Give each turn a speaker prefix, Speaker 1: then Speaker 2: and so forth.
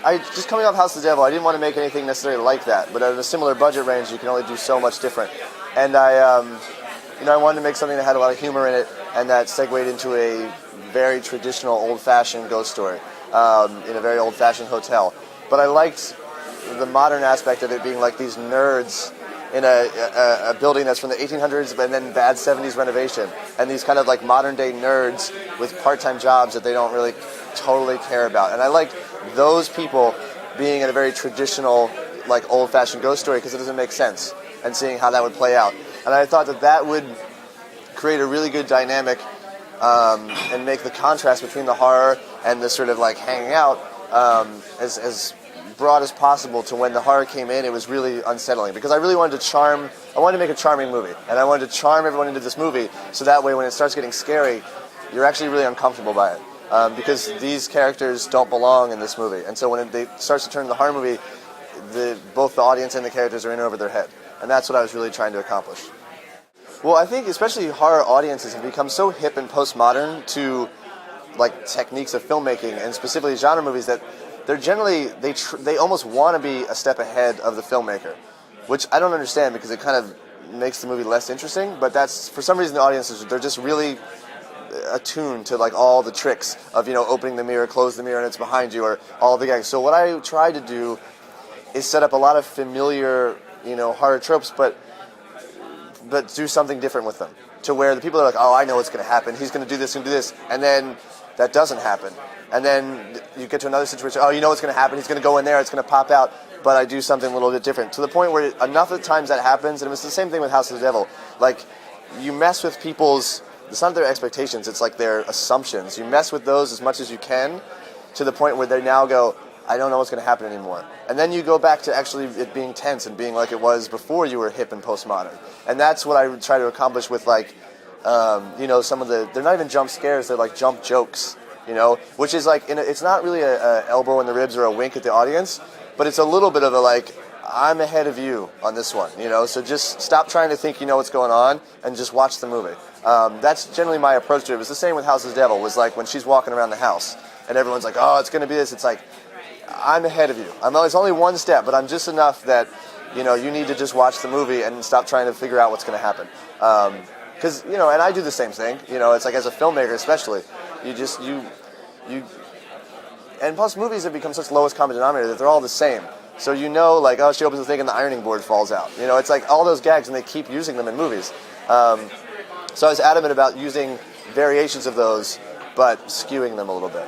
Speaker 1: I just coming off House of the Devil, I didn't want to make anything necessarily like that, but at a similar budget range, you can only do so much different. And I wanted to make something that had a lot of humor in it, and that segued into a very traditional, old-fashioned ghost story in a very old-fashioned hotel. But I liked the modern aspect of it being like these nerds in a building that's from the 1800s, but then bad 70s renovation, and these kind of like modern-day nerds with part-time jobs that they don't really totally care about. And I liked those people being in a very traditional, like old-fashioned ghost story because it doesn't make sense, and seeing how that would play out. And I thought that would create a really good dynamic and make the contrast between the horror and the sort of like hanging out as broad as possible to when the horror came in, it was really unsettling because I really wanted to make a charming movie, and I wanted to charm everyone into this movie so that way when it starts getting scary, you're actually really uncomfortable by it because these characters don't belong in this movie. And so when it starts to turn into the horror movie, both the audience and the characters are in over their head. And that's what I was really trying to accomplish. Well, I think especially horror audiences have become so hip and postmodern to like techniques of filmmaking and specifically genre movies that they're generally, they almost want to be a step ahead of the filmmaker, which I don't understand because it kind of makes the movie less interesting, but that's, for some reason the audiences, they're just really attuned to like all the tricks of, opening the mirror, close the mirror and it's behind you, or all the gags. So what I try to do is set up a lot of familiar, horror tropes, but do something different with them, to where the people are like, oh, I know what's going to happen, he's going to do this and do this, and then that doesn't happen. And then you get to another situation, oh, you know what's going to happen, he's going to go in there, it's going to pop out, but I do something a little bit different. To the point where enough of the times that happens, and it's the same thing with House of the Devil, like, you mess with people's, it's not their expectations, it's like their assumptions. You mess with those as much as you can, to the point where they now go, I don't know what's going to happen anymore. And then you go back to actually it being tense and being like it was before you were hip and postmodern. And that's what I try to accomplish with like, some of the, they're not even jump scares, they're like jump jokes, which is like, it's not really a elbow in the ribs or a wink at the audience, but it's a little bit of a like, I'm ahead of you on this one, so just stop trying to think you know what's going on and just watch the movie. That's generally my approach to it. It was the same with House of the Devil, was like when she's walking around the house and everyone's like, oh, it's going to be this, it's like, I'm ahead of you. It's only one step, but I'm just enough that, you need to just watch the movie and stop trying to figure out what's going to happen. Because, and I do the same thing. It's like as a filmmaker especially, and plus movies have become such lowest common denominator that they're all the same. So like, oh, she opens the thing and the ironing board falls out. It's like all those gags and they keep using them in movies. So I was adamant about using variations of those, but skewing them a little bit.